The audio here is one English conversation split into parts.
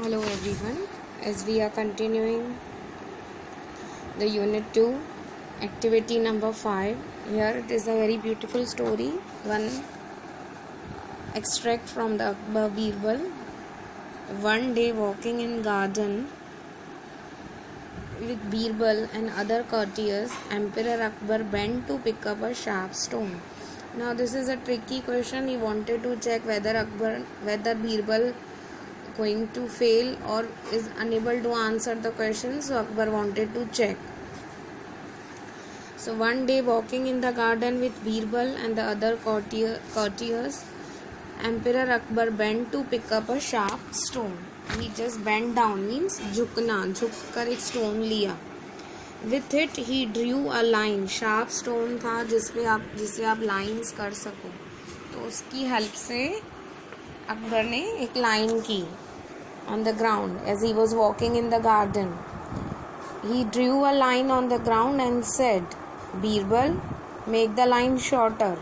Hello everyone, as we are continuing the unit 2 activity number 5. Here it is a very beautiful story, one extract from the Akbar Birbal. One day walking in garden with Birbal and other courtiers, Emperor Akbar bent to pick up a sharp stone. Now this is a tricky question. He wanted to check whether Birbal going to fail or is unable to answer the question, so Akbar wanted to check. So one day walking in the garden with Birbal and the other courtiers, Emperor Akbar bent to pick up a sharp stone. He just bent down, means झुकना, झुककर एक stone लिया. With it he drew a line. Sharp stone था जिसे आप lines कर सको, तो उसकी help से अकबर ने एक लाइन की on the ground as he was walking in the garden. He drew a line on the ground and said, Birbal, make the line shorter.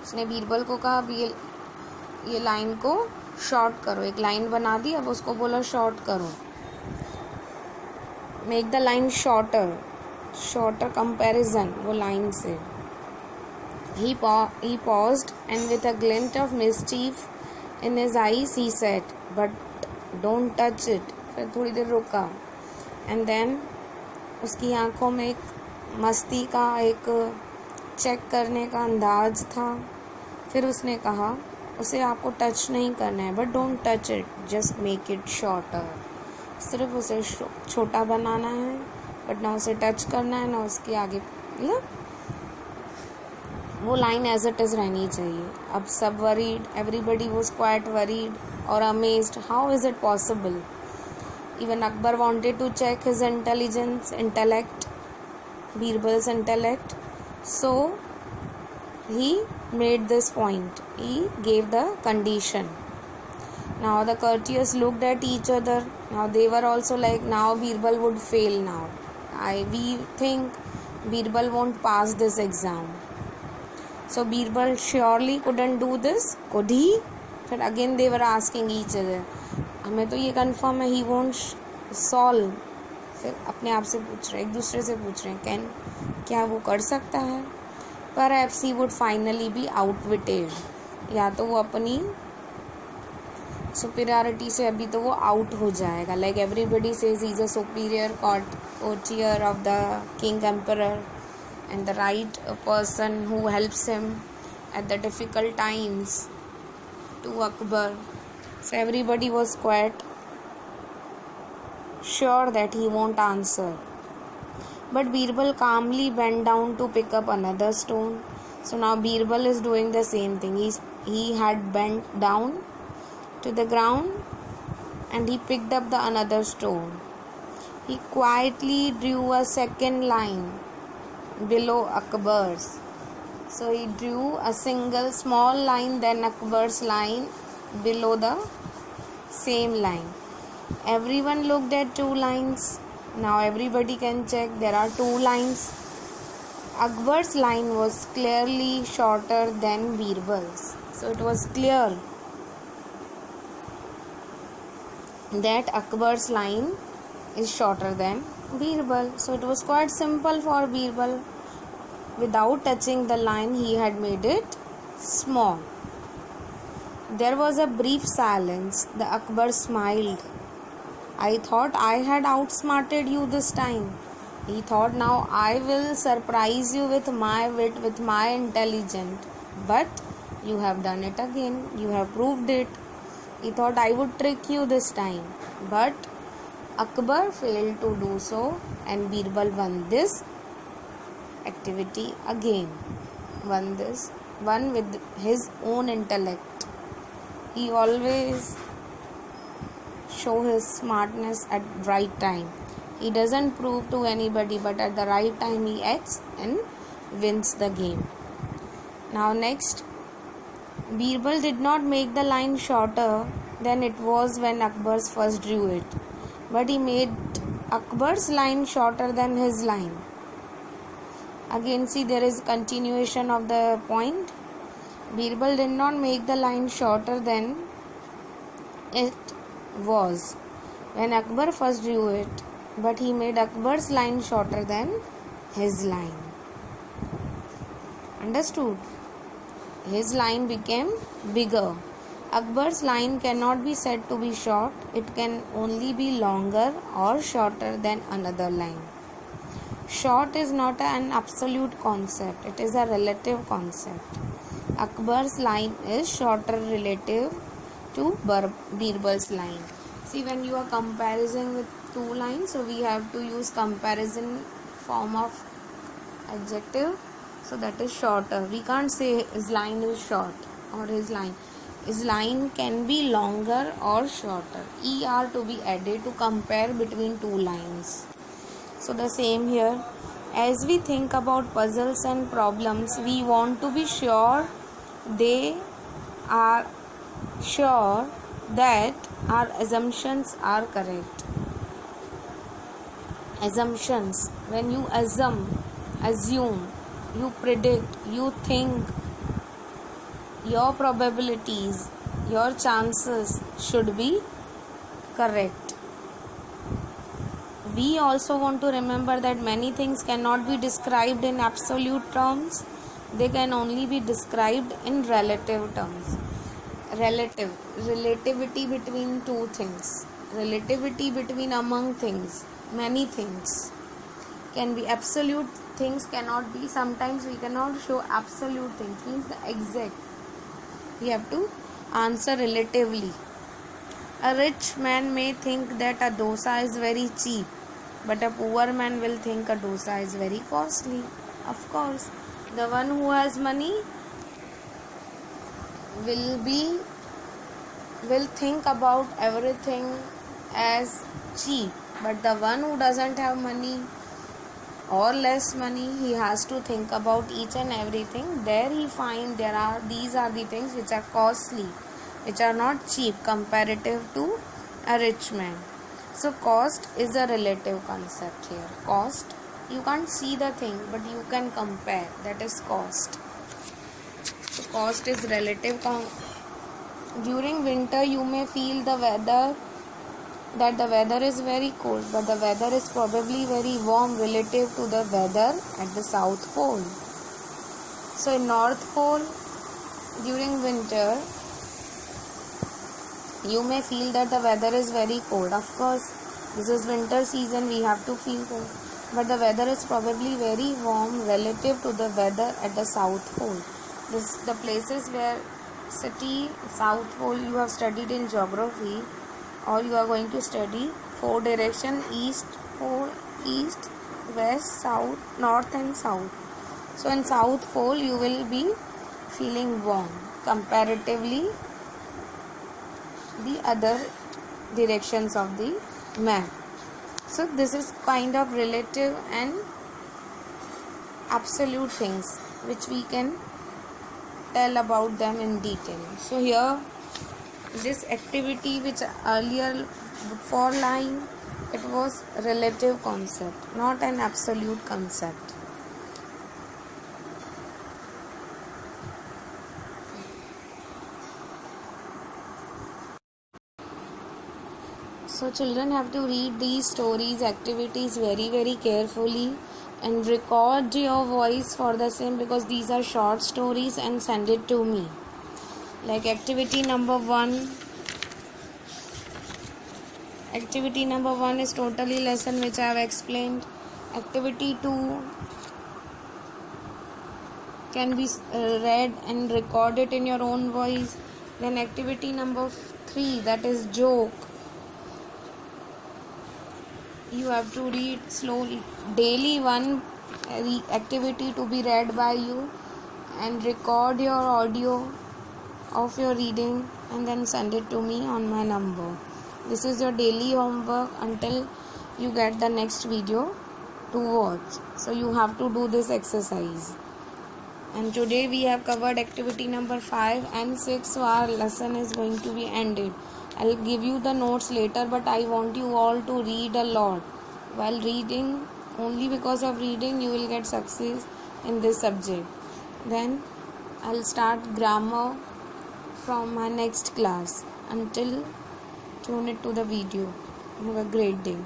उसने बीरबल को कहा अब ये लाइन को शॉर्ट करो. एक लाइन बना दी, अब उसको बोला शॉर्ट करो. Make the line shorter comparison वो लाइन से. He paused and with a glint of mischief in his eyes he said, but don't touch it. फिर थोड़ी देर रुका and then उसकी आंखों में एक मस्ती का, एक चेक करने का अंदाज था. फिर उसने कहा उसे आपको टच नहीं करना है, but don't touch it, just make it shorter. सिर्फ उसे छोटा बनाना है, बट ना उसे टच करना है ना उसके आगे, मतलब वो लाइन एज इट इज़ रहनी चाहिए. अब सब worried, everybody was quite worried और amazed. How is it possible? Even Akbar wanted to check his intellect, Birbal's intellect. So he made this point. He gave the condition. Now the courtiers looked at each other. Now they were also like, now Birbal would fail now. We think Birbal won't pass this exam. So Birbal surely couldn't do this. Could he? But again they were asking each other. हमें तो ये confirm है he won't solve. फिर अपने आप से पूछ रहे, एक दूसरे से पूछ रहे हैं, क्या वो कर सकता है? Perhaps he would finally be outwitted. या तो वो अपनी superiority से अभी तो वो out हो जाएगा. Like everybody says he is a superior courtier of the king emperor and the right person who helps him at the difficult times to Akbar. So everybody was quite sure that he won't answer. But Birbal calmly bent down to pick up another stone. So now Birbal is doing the same thing. He had bent down to the ground and he picked up the another stone. He quietly drew a second line below Akbar's. So he drew a single small line, then Akbar's line below the same line. Everyone looked at two lines. Now everybody can check there are two lines. Akbar's line was clearly shorter than Birbal's. So it was clear that Akbar's line is shorter than Birbal. So it was quite simple for Birbal. Without touching the line, he had made it small. There was a brief silence. The Akbar smiled. I thought I had outsmarted you this time. He thought, now I will surprise you with my wit, with my intelligence. But you have done it again. You have proved it. He thought I would trick you this time. But Akbar failed to do so and Birbal won this activity again. Won with his own intellect. He always show his smartness at right time. He doesn't prove to anybody, but at the right time he acts and wins the game. Now next, Birbal did not make the line shorter than it was when Akbar first drew it, but he made Akbar's line shorter than his line. Again see, there is continuation of the point. Birbal did not make the line shorter than it was when Akbar first drew it, but he made Akbar's line shorter than his line. Understood? His line became bigger. Akbar's line cannot be said to be short, it can only be longer or shorter than another line. Short is not an absolute concept, it is a relative concept. Akbar's line is shorter relative to Birbal's line. See, when you are comparing with two lines, so we have to use comparison form of adjective. So that is shorter. We can't say his line is short or his line. His line can be longer or shorter. ER to be added to compare between two lines. So the same here. As we think about puzzles and problems, we want to be sure that our assumptions are correct. Assumptions. When you assume, you predict, you think, your probabilities, your chances should be correct. We also want to remember that many things cannot be described in absolute terms. They can only be described in relative terms. Relativity between two things. Relativity between among things. Many things. Can be absolute things, cannot be. Sometimes we cannot show absolute things. Means the exact. We have to answer relatively. A rich man may think that a dosa is very cheap, but a poor man will think a dosa is very costly. Of course, the one who has money will think about everything as cheap, but the one who doesn't have money or less money, he has to think about each and everything. There he find these are the things which are costly, which are not cheap comparative to a rich man. So cost is a relative concept here. Cost, you can't see the thing, but you can compare. That is cost. So cost is relative. During winter, you may feel the weather is very cold, but the weather is probably very warm relative to the weather at the South Pole. So in North Pole, during winter, you may feel that the weather is very cold. Of course, this is winter season, we have to feel cold. But the weather is probably very warm relative to the weather at the South Pole. The places where city, South Pole, you have studied in geography, or you are going to study 4 direction: east pole, east, west, south, north and south. So in South Pole you will be feeling warm comparatively the other directions of the map. So this is kind of relative and absolute things which we can tell about them in detail. So here, this activity which earlier for line, it was relative concept, not an absolute concept. So children have to read these stories, activities very, very carefully and record your voice for the same, because these are short stories, and send it to me. Like activity number 1. Activity number 1 is totally lesson which I have explained. Activity 2 can be read and recorded in your own voice. Then activity number 3, that is joke. You have to read slowly. Daily one activity to be read by you, and record your audio of your reading and then send it to me on my number. This is your daily homework until you get the next video to watch. So you have to do this exercise. And today we have covered activity number 5 and 6, so our lesson is going to be ended. I'll give you the notes later, but I want you all to read a lot. While reading, only because of reading you will get success in this subject. Then I'll start grammar from my next class. Until tune it to the video. Have a great day.